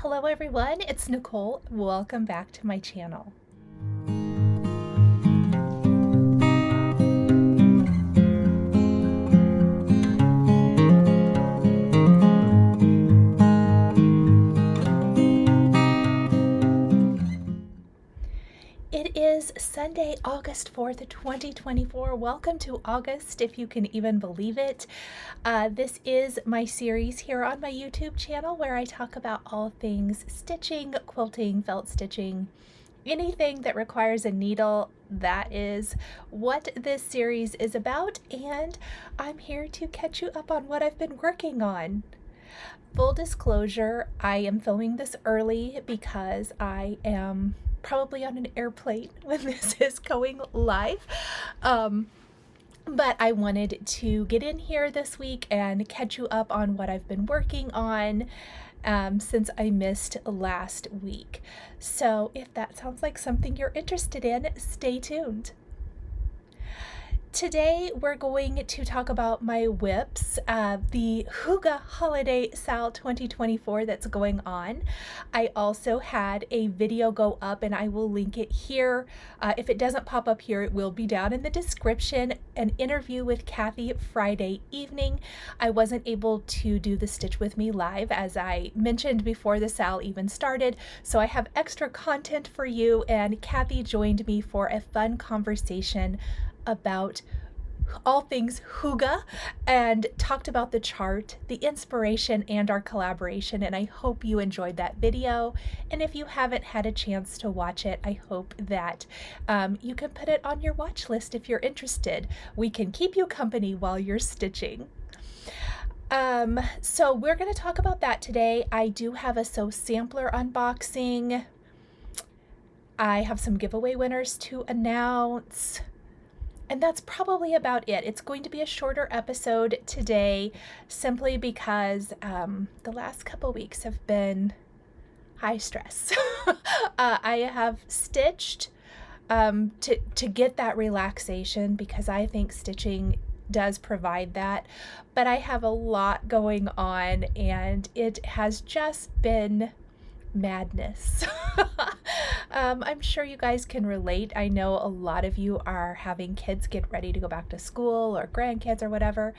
Hello everyone, it's Nicole. Welcome back to my channel. It is Sunday, August 4th, 2024. Welcome to August, if you can even believe it. This is my series here on my YouTube channel where I talk about all things stitching, quilting, felt stitching, anything that requires a needle. That is what this series is about, and I'm here to catch you up on what I've been working on. Full disclosure, I am filming this early because I am probably on an airplane when this is going live. But I wanted to get in here this week and catch you up on what I've been working on since I missed last week. So if that sounds like something you're interested in, stay tuned. Today we're going to talk about my whips, the HYGGE Holiday Sale 2024 that's going on. I also had a video go up and I will link it here. If it doesn't pop up here, it will be down in the description. An interview with Kathy Friday evening. I wasn't able to do the Stitch With Me live as I mentioned before the sale even started, so I have extra content for you, and Kathy joined me for a fun conversation about all things HYGGE and talked about the chart, the inspiration, and our collaboration, and I hope you enjoyed that video. And if you haven't had a chance to watch it, I hope that you can put it on your watch list if you're interested. We can keep you company while you're stitching. So we're going to talk about that today. I do have a sew sampler unboxing. I have some giveaway winners to announce. And that's probably about it. It's going to be a shorter episode today simply because the last couple weeks have been high stress. I have stitched to get that relaxation because I think stitching does provide that. But I have a lot going on and it has just been madness. I'm sure you guys can relate. I know a lot of you are having kids get ready to go back to school or grandkids or whatever.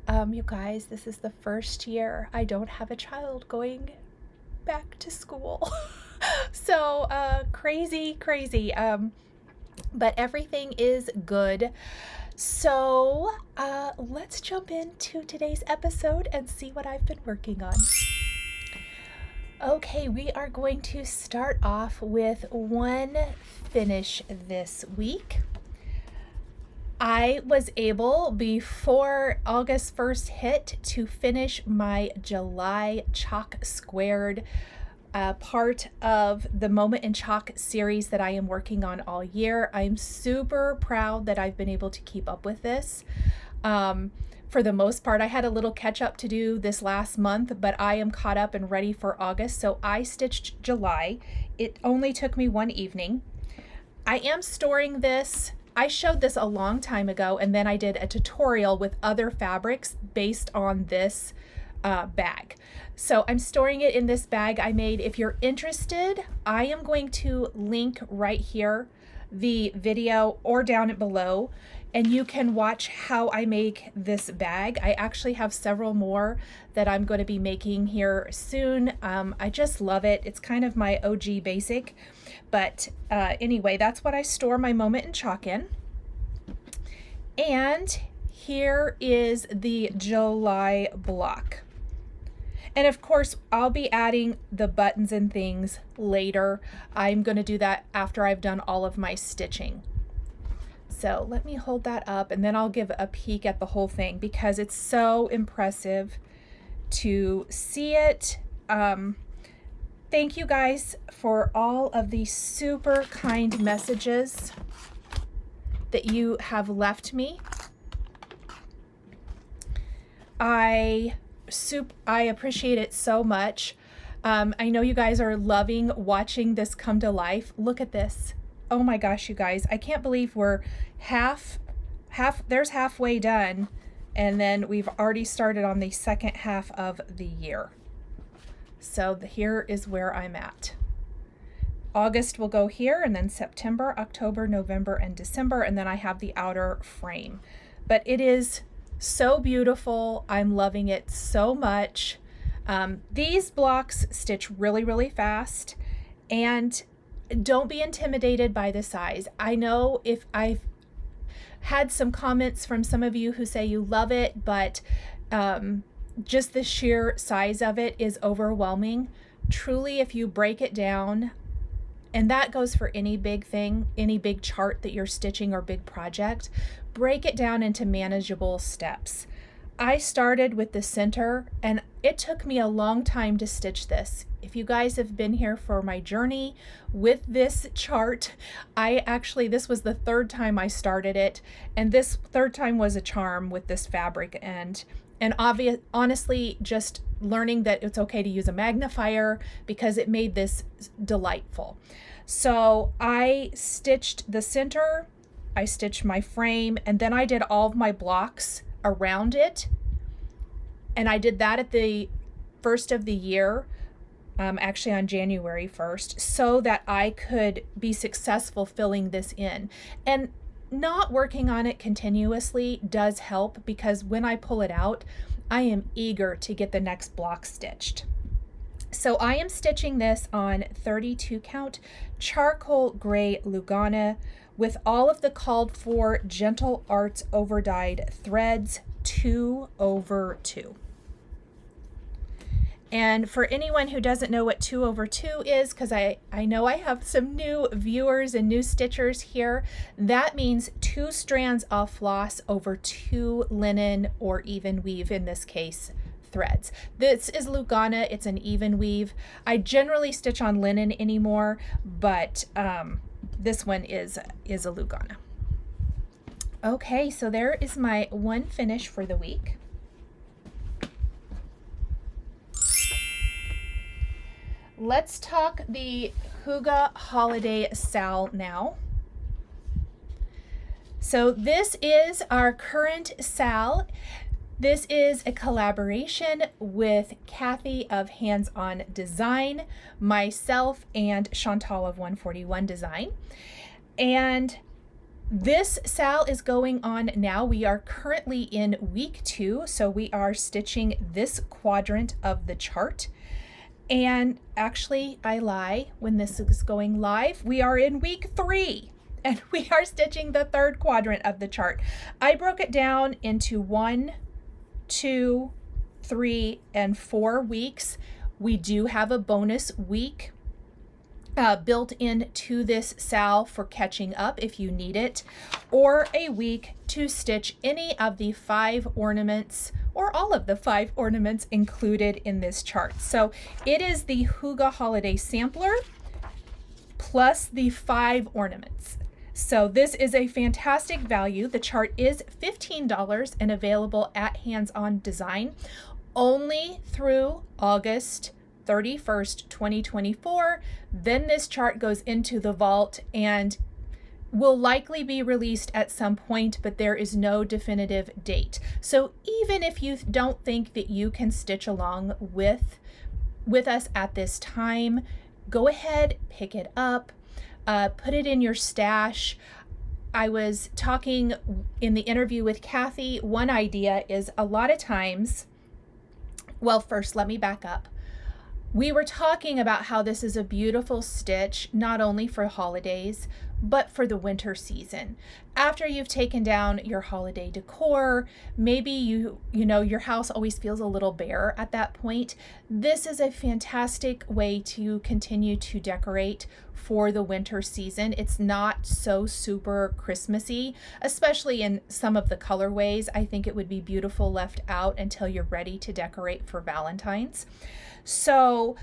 You guys, this is the first year I don't have a child going back to school. So crazy. But everything is good. So let's jump into today's episode and see what I've been working on. Okay, we are going to start off with one finish this week. I was able, before August 1st hit, to finish my July Chalk Squared part of the Moment in Chalk series that I am working on all year. I'm super proud that I've been able to keep up with this. For the most part, I had a little catch up to do this last month, but I am caught up and ready for August. So I stitched July. It only took me one evening. I am storing this. I showed this a long time ago, and then I did a tutorial with other fabrics based on this bag. So I'm storing it in this bag I made. If you're interested, I am going to link right here the video or down it below, and you can watch how I make this bag. I actually have several more that I'm going to be making here soon. I just love it. It's kind of my OG basic, but anyway, that's what I store my Moment in Chalk in. And here is the July block. And of course, I'll be adding the buttons and things later. I'm going to do that after I've done all of my stitching. So let me hold that up and then I'll give a peek at the whole thing because it's so impressive to see it. Thank you guys for all of these super kind messages that you have left me. I appreciate it so much. I know you guys are loving watching this come to life. Look at this. Oh my gosh, you guys, I can't believe we're there's halfway done, and then we've already started on the second half of the year. So here is where I'm at. August will go here, and then September, October, November, and December, and then I have the outer frame. But it is so beautiful. I'm loving it so much. These blocks stitch really, really fast, and don't be intimidated by the size. I know if I've had some comments from some of you who say you love it, but just the sheer size of it is overwhelming. Truly, if you break it down, and that goes for any big thing, any big chart that you're stitching or big project, break it down into manageable steps. I started with the center, and it took me a long time to stitch this. If you guys have been here for my journey with this chart, this was the third time I started it, and this third time was a charm with this fabric, and honestly, just learning that it's okay to use a magnifier because it made this delightful. So I stitched the center, I stitched my frame, and then I did all of my blocks around it. And I did that at the first of the year, actually on January 1st, so that I could be successful filling this in. And not working on it continuously does help, because when I pull it out, I am eager to get the next block stitched. So I am stitching this on 32 count charcoal gray Lugana with all of the called for Gentle Arts overdyed threads, 2/2. And for anyone who doesn't know what 2/2 is, because I know I have some new viewers and new stitchers here, that means 2 strands of floss over 2 linen or even weave, in this case, threads. This is Lugana, it's an even weave. I generally stitch on linen anymore, but this one is a Lugana. Okay, so there is my one finish for the week. Let's talk the HYGGE Holiday Sal now. So this is our current Sal. This is a collaboration with Kathy of Hands On Design, myself, and Chantel of 141 Design. And this Sal is going on now. We are currently in week 2, so we are stitching this quadrant of the chart. And actually, I lie, when this is going live, we are in week 3, and we are stitching the 3rd quadrant of the chart. I broke it down into 1, 2, 3, and 4 weeks. We do have a bonus week built into this Sal for catching up if you need it, or a week to stitch any of the 5 ornaments or all of the 5 ornaments included in this chart. So it is the HYGGE Holiday Sampler plus the 5 ornaments. So this is a fantastic value. The chart is $15 and available at Hands On Design only through August 31st, 2024. Then this chart goes into the vault and will likely be released at some point, but there is no definitive date. So even if you don't think that you can stitch along with us at this time, go ahead, pick it up, put it in your stash. I was talking in the interview with Kathy, one idea is a lot of times, well, first let me back up. We were talking about how this is a beautiful stitch, not only for holidays, but for the winter season. After you've taken down your holiday decor, maybe you know your house always feels a little bare at that point. This is a fantastic way to continue to decorate for the winter season. It's not so super Christmassy, especially in some of the colorways. I think it would be beautiful left out until you're ready to decorate for Valentine's. So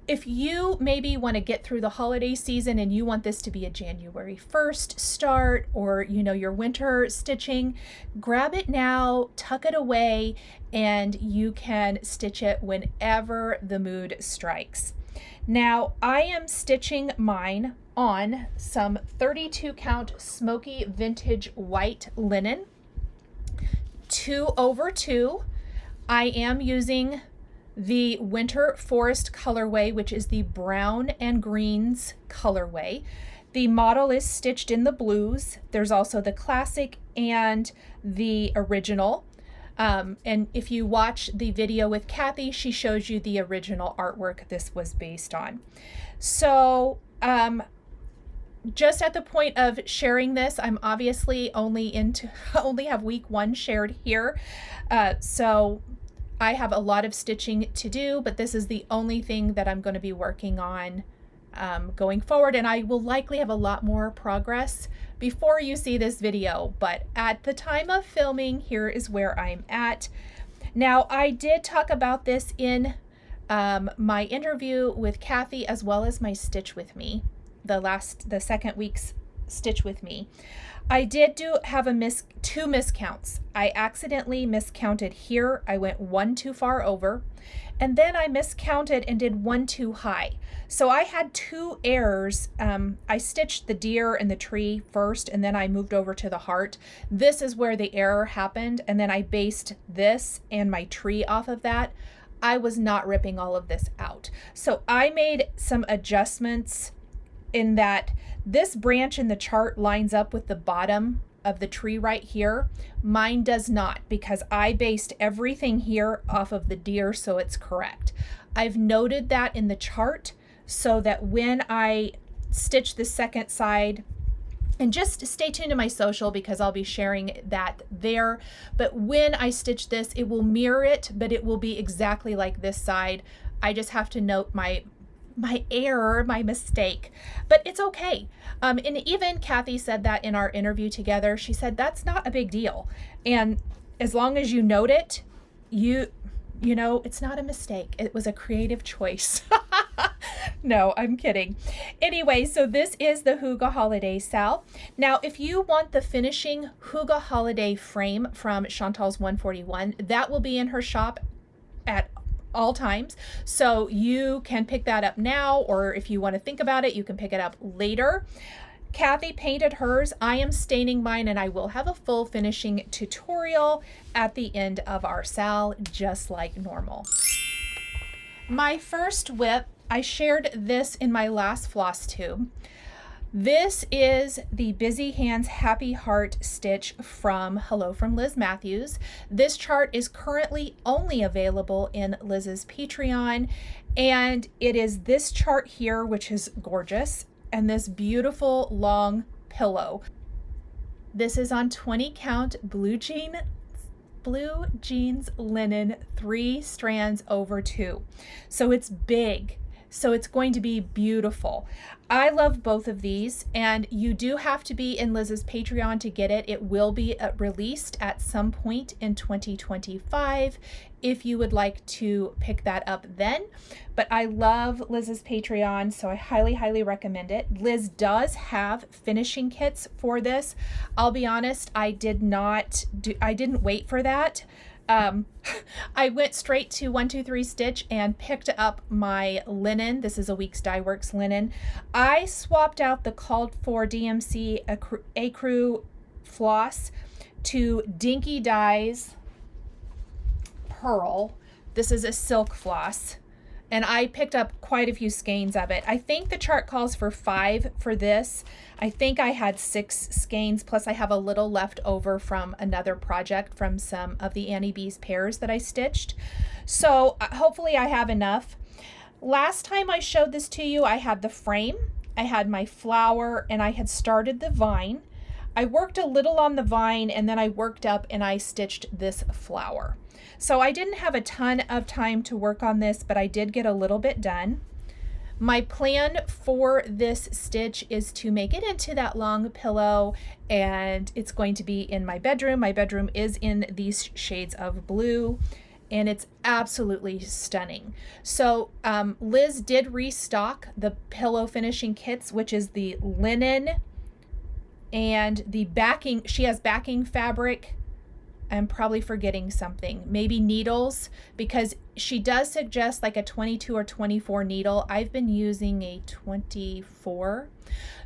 if you maybe want to get through the holiday season and you want this to be a January 1st start, or your winter stitching, grab it now, tuck it away, and you can stitch it whenever the mood strikes. Now I am stitching mine on some 32 count smoky vintage white linen, 2/2. I am using the Winter Forest colorway, which is the brown and greens colorway. The model is stitched in the blues. There's also the classic and the original. And if you watch the video with Kathy, she shows you the original artwork this was based on. So just at the point of sharing this, I'm obviously only have week 1 shared here. So I have a lot of stitching to do, but this is the only thing that I'm going to be working on going forward, and I will likely have a lot more progress before you see this video, but at the time of filming, here is where I'm at. Now, I did talk about this in my interview with Kathy, as well as my Stitch With Me, the second week's Stitch With Me. I did have two miscounts. I accidentally miscounted here. I went 1 too far over, and then I miscounted and did 1 too high. So I had 2 errors. I stitched the deer and the tree first, and then I moved over to the heart. This is where the error happened, and then I based this and my tree off of that. I was not ripping all of this out. So I made some adjustments in that this branch in the chart lines up with the bottom of the tree right here. Mine does not, because I based everything here off of the deer, so it's correct. I've noted that in the chart so that when I stitch the second side, and just stay tuned to my social because I'll be sharing that there, but when I stitch this, it will mirror it, but it will be exactly like this side. I just have to note my error, my mistake, but it's okay. And even Kathy said that in our interview together. She said that's not a big deal, and as long as you note it, you know it's not a mistake. It was a creative choice. No, I'm kidding. Anyway, so this is the HYGGE Holiday Sal. Now, if you want the finishing HYGGE Holiday frame from Chantel's 141, that will be in her shop at all times. So you can pick that up now, or if you want to think about it, you can pick it up later. Kathy painted hers. I am staining mine, and I will have a full finishing tutorial at the end of our sal, just like normal. My first whip, I shared this in my last Flosstube. This is the Busy Hands Happy Heart stitch from Hello from Liz Matthews. This chart is currently only available in Liz's Patreon, and it is this chart here, which is gorgeous, and this beautiful long pillow. This is on 20 count blue jeans linen, 3 strands over 2. So it's big. So it's going to be beautiful. I love both of these, and you do have to be in Liz's Patreon to get it. It will be released at some point in 2025 if you would like to pick that up then. But I love Liz's Patreon, so I highly, highly recommend it. Liz does have finishing kits for this. I'll be honest, I didn't wait for that. I went straight to 123 Stitch and picked up my linen. This is a Weeks Dye Works linen. I swapped out the called for DMC Ecru floss to Dinky Dye's Pearl. This is a silk floss, and I picked up quite a few skeins of it. I think the chart calls for 5 for this. I think I had 6 skeins, plus I have a little left over from another project from some of the Annie B's pairs that I stitched. So hopefully I have enough. Last time I showed this to you, I had the frame, I had my flower, and I had started the vine. I worked a little on the vine, and then I worked up and I stitched this flower. So I didn't have a ton of time to work on this, but I did get a little bit done. My plan for this stitch is to make it into that long pillow, and it's going to be in my bedroom. My bedroom is in these shades of blue, and it's absolutely stunning. So Liz did restock the pillow finishing kits, which is the linen and the backing. She has backing fabric. I'm probably forgetting something, maybe needles, because she does suggest like a 22 or 24 needle. I've been using a 24.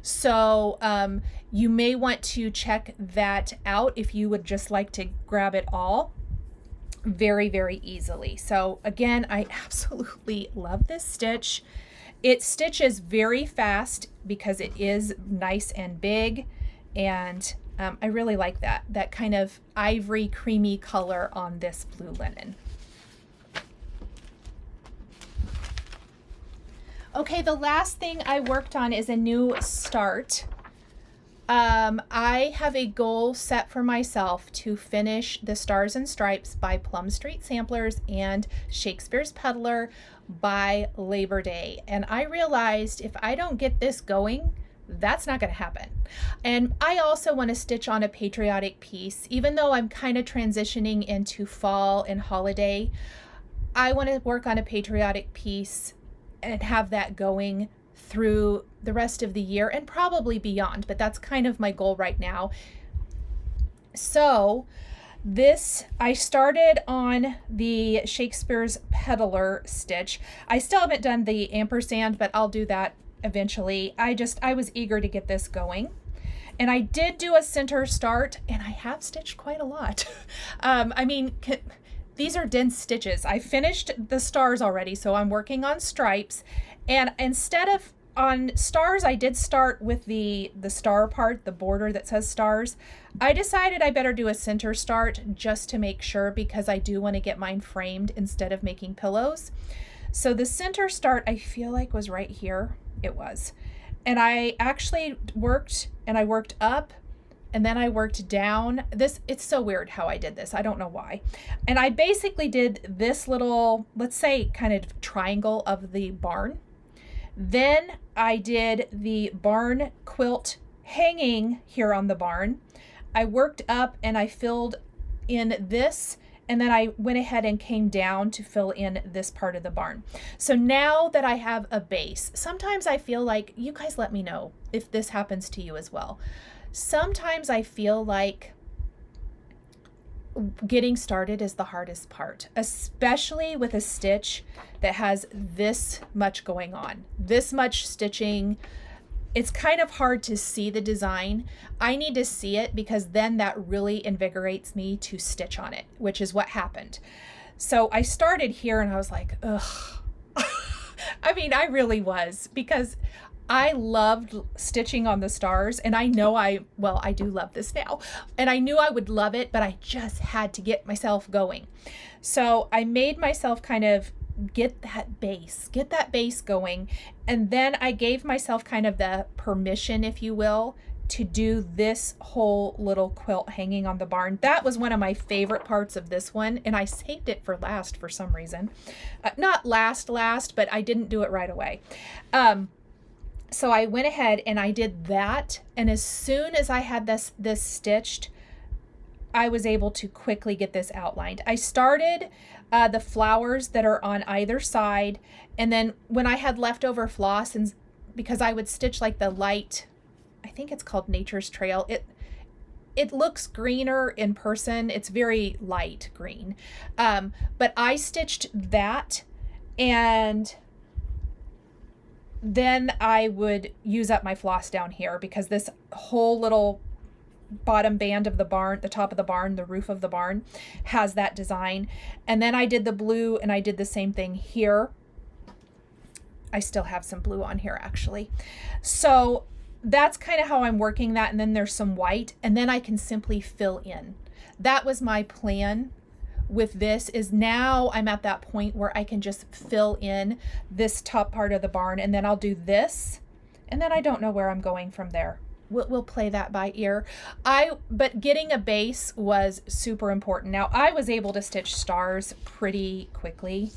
So you may want to check that out if you would just like to grab it all. very, very easily. So again, I absolutely love this stitch. It stitches very fast because it is nice and big, and I really like that kind of ivory creamy color on this blue linen. Okay, the last thing I worked on is a new start. I have a goal set for myself to finish the Stars and Stripes by Plum Street Samplers and Shakespeare's Peddler by Labor Day. And I realized if I don't get this going, that's not going to happen. And I also want to stitch on a patriotic piece, even though I'm kind of transitioning into fall and holiday. I want to work on a patriotic piece and have that going through the rest of the year and probably beyond, but that's kind of my goal right now. So this, I started on the Shakespeare's Peddler stitch. I still haven't done the ampersand, but I'll do that eventually. I was eager to get this going. And I did do a center start, and I have stitched quite a lot. I mean, these are dense stitches. I finished the stars already, so I'm working on stripes. And instead of on stars, I did start with the star part, the border that says stars. I decided I better do a center start just to make sure, because I do want to get mine framed instead of making pillows. So the center start, I feel like, was right here. It was. And I actually worked, and I worked up, and then I worked down. It's so weird how I did this. I don't know why. And I basically did this little, let's say, kind of triangle of the barn. Then I did the barn quilt hanging here on the barn. I worked up and I filled in this, and then I went ahead and came down to fill in this part of the barn. So now that I have a base, sometimes I feel like, you guys let me know if this happens to you as well. Sometimes I feel like getting started is the hardest part, especially with a stitch that has this much going on, this much stitching. It's kind of hard to see the design. I need to see it, because then that really invigorates me to stitch on it, which is what happened. So I started here and I was like, ugh. I mean, I really was, because I loved stitching on the stars, and I know I do love this now, and I knew I would love it, but I just had to get myself going. So I made myself kind of get that base going, and then I gave myself kind of the permission, if you will, to do this whole little quilt hanging on the barn. That was one of my favorite parts of this one, and I saved it for last for some reason. Not last, but I didn't do it right away. So I went ahead and I did that, and as soon as I had this stitched, I was able to quickly get this outlined. I started the flowers that are on either side, and then when I had leftover floss, and because I would stitch like the light, I think it's called Nature's Trail. It looks greener in person. It's very light green. But I stitched that, and then I would use up my floss down here, because this whole little bottom band of the barn, the top of the barn, the roof of the barn has that design. And then I did the blue, and I did the same thing here. I still have some blue on here actually. So that's kind of how I'm working that. And then there's some white, and then I can simply fill in. That was my plan with this, is now I'm at that point where I can just fill in this top part of the barn, and then I'll do this, and then I don't know where I'm going from there. We'll play that by ear. But getting a base was super important. Now I was able to stitch stars pretty quickly,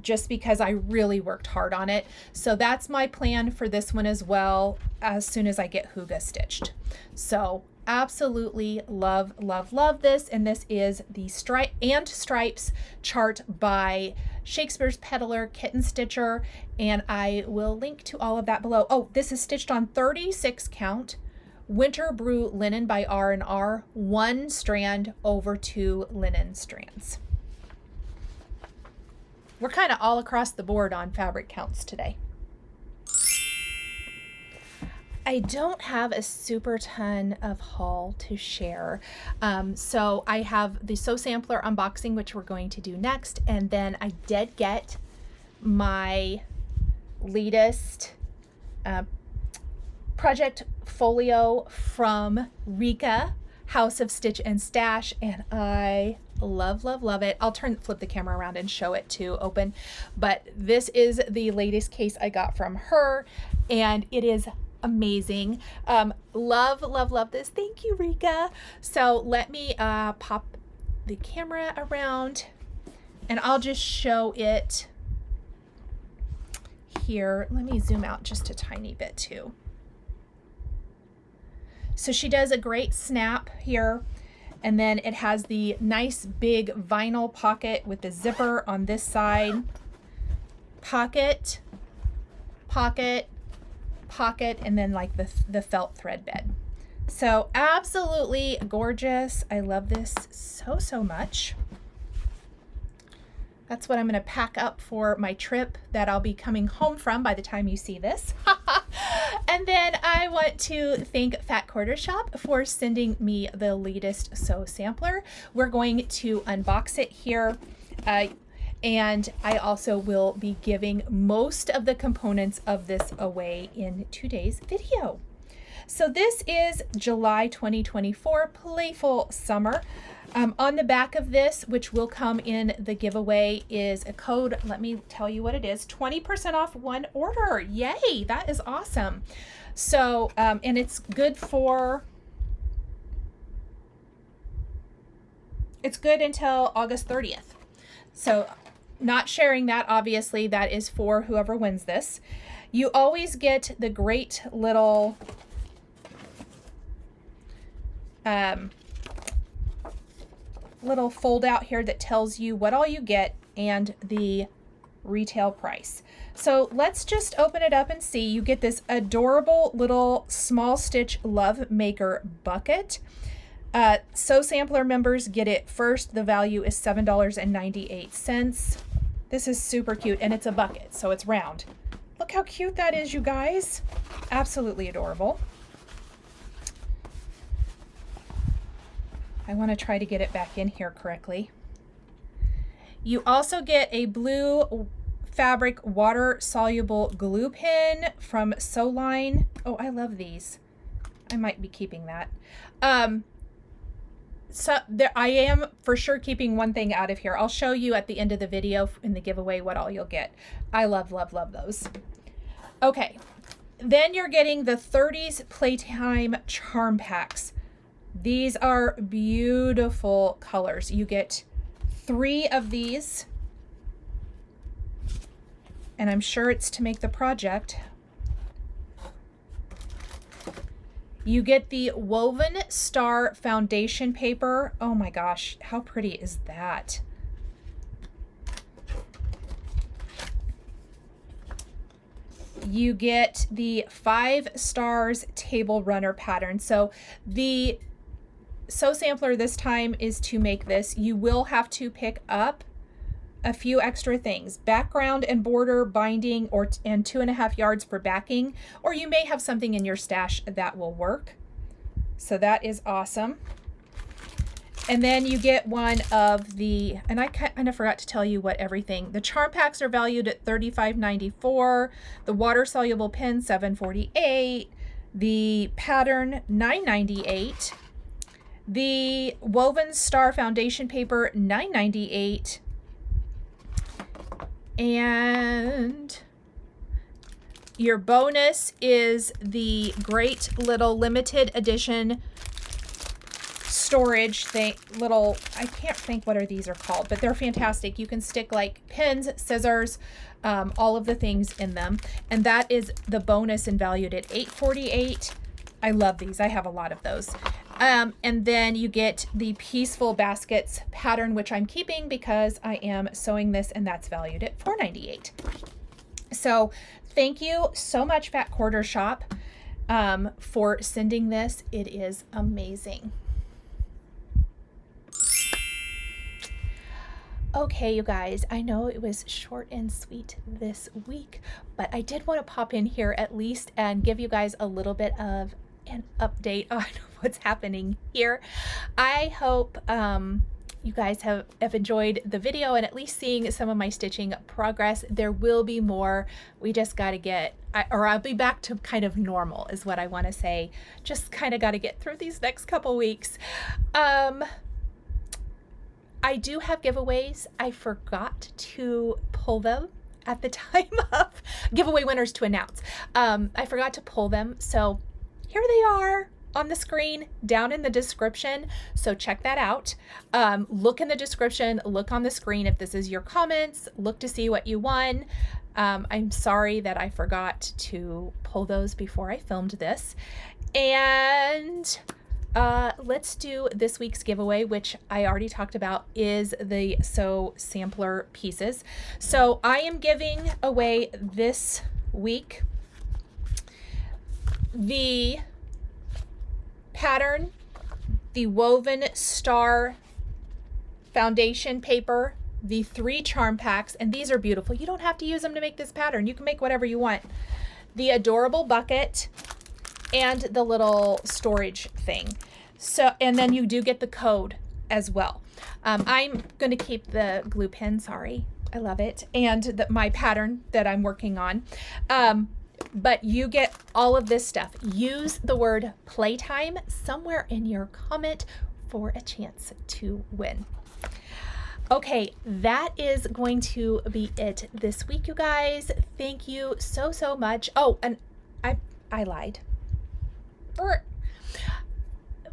just because I really worked hard on it. So that's my plan for this one as well, as soon as I get HYGGE stitched. So absolutely love this, and this is the Stripes chart by Shakespeare's Peddler Kitten Stitcher, and I will link to all of that below. Oh, this is stitched on 36 count Winter Brew linen by R&R, 1 strand over 2 linen strands. We're kind of all across the board on fabric counts today. I don't have a super ton of haul to share. So I have the Sew Sampler unboxing, which we're going to do next. And then I did get my latest project folio from Rika, House of Stitch and Stash, and I love it. I'll flip the camera around and show it to open, but this is the latest case I got from her, and it is amazing. Love this. Thank you, Rika. So let me pop the camera around, and I'll just show it here. Let me zoom out just a tiny bit too. So she does a great snap here, and then it has the nice big vinyl pocket with the zipper on this side. Pocket, pocket, pocket, and then like the felt thread bed. So absolutely gorgeous. I love this so much. That's what I'm going to pack up for my trip that I'll be coming home from by the time you see this. And then I want to thank Fat Quarter Shop for sending me the latest Sew Sampler. We're going to unbox it here. And I also will be giving most of the components of this away in today's video. So this is July 2024 Playful Summer. On the back of this, which will come in the giveaway, is a code. Let me tell you what it is. 20% off one order. Yay, that is awesome. So, and it's good until August 30th. So not sharing that, obviously, that is for whoever wins this. You always get the great little fold out here that tells you what all you get and the retail price. So let's just open it up and see. You get this adorable little small stitch love maker bucket. Sew Sampler members get it first. The value is $7.98. This is super cute, and it's a bucket, so it's round. Look how cute that is, you guys. Absolutely adorable. I want to try to get it back in here correctly. You also get a blue fabric water soluble glue pen from Sewline. Oh, I love these. I might be keeping that. So there, I am for sure keeping one thing out of here. I'll show you at the end of the video in the giveaway what all you'll get. I love those. Okay, then you're getting the 30s Playtime Charm Packs. These are beautiful colors. You get 3 of these, and I'm sure it's to make the project. You get the Woven Star foundation paper. Oh my gosh, how pretty is that? You get the 5 Stars table runner pattern. So the Sew Sampler this time is to make this. You will have to pick up a few extra things: background and border, binding, and 2.5 yards for backing, or you may have something in your stash that will work. So that is awesome. And then you get one of the, and I kind of forgot to tell you what everything, the charm packs are valued at $35.94, the water soluble pen $7.48, the pattern $9.98, the Woven Star foundation paper $9.98, and your bonus is the great little limited edition storage thing, little, I can't think what these are called, but they're fantastic. You can stick like pins, scissors, all of the things in them, and that is the bonus and valued at $8.48. I love these. I have a lot of those. And then you get the Peaceful Baskets pattern, which I'm keeping because I am sewing this, and that's valued at $4.98. So thank you so much, Fat Quarter Shop, for sending this. It is amazing. Okay, you guys, I know it was short and sweet this week, but I did want to pop in here at least and give you guys a little bit of an update on what's happening here. I hope you guys have enjoyed the video and at least seeing some of my stitching progress. There will be more. We just got to get, or I'll be back to kind of normal is what I want to say. Just kind of got to get through these next couple weeks. I do have giveaways. I forgot to pull them at the time of giveaway winners to announce. I forgot to pull them. So here they are on the screen down in the description. So check that out. Look in the description, look on the screen if this is your comments, look to see what you won. I'm sorry that I forgot to pull those before I filmed this. And let's do this week's giveaway, which I already talked about, is the sew sampler pieces. So I am giving away this week the pattern, the woven star foundation paper, the 3 charm packs, and these are beautiful. You don't have to use them to make this pattern. You can make whatever you want. The adorable bucket, and the little storage thing. So, and then you do get the code as well. I'm going to keep the glue pen, sorry, I love it, and my pattern that I'm working on. But you get all of this stuff. Use the word playtime somewhere in your comment for a chance to win. Okay, that is going to be it this week, you guys. Thank you so, so much. Oh, and I lied.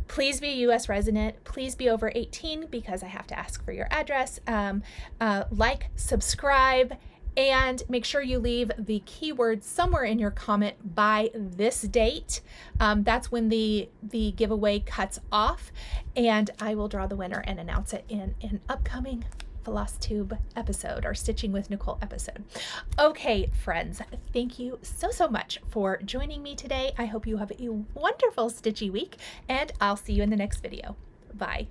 Please be a U.S. resident. Please be over 18 because I have to ask for your address. Like, subscribe, and make sure you leave the keyword somewhere in your comment by this date. That's when the giveaway cuts off, and I will draw the winner and announce it in an upcoming Flosstube episode or Stitching with Nichol episode. Okay, friends, thank you so, so much for joining me today. I hope you have a wonderful stitchy week, and I'll see you in the next video. Bye.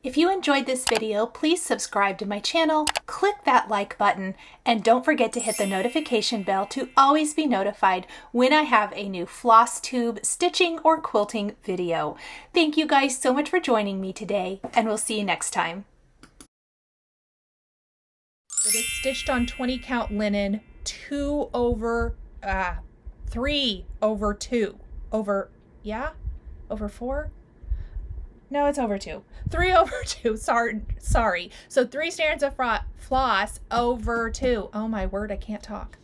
If you enjoyed this video, please subscribe to my channel, click that like button, and don't forget to hit the notification bell to always be notified when I have a new Flosstube stitching or quilting video. Thank you guys so much for joining me today, and we'll see you next time. It is stitched on 20 count linen, 3 over 2, over 4? No, it's over 2. 3 over 2, sorry. So 3 strands of floss over 2. Oh my word, I can't talk.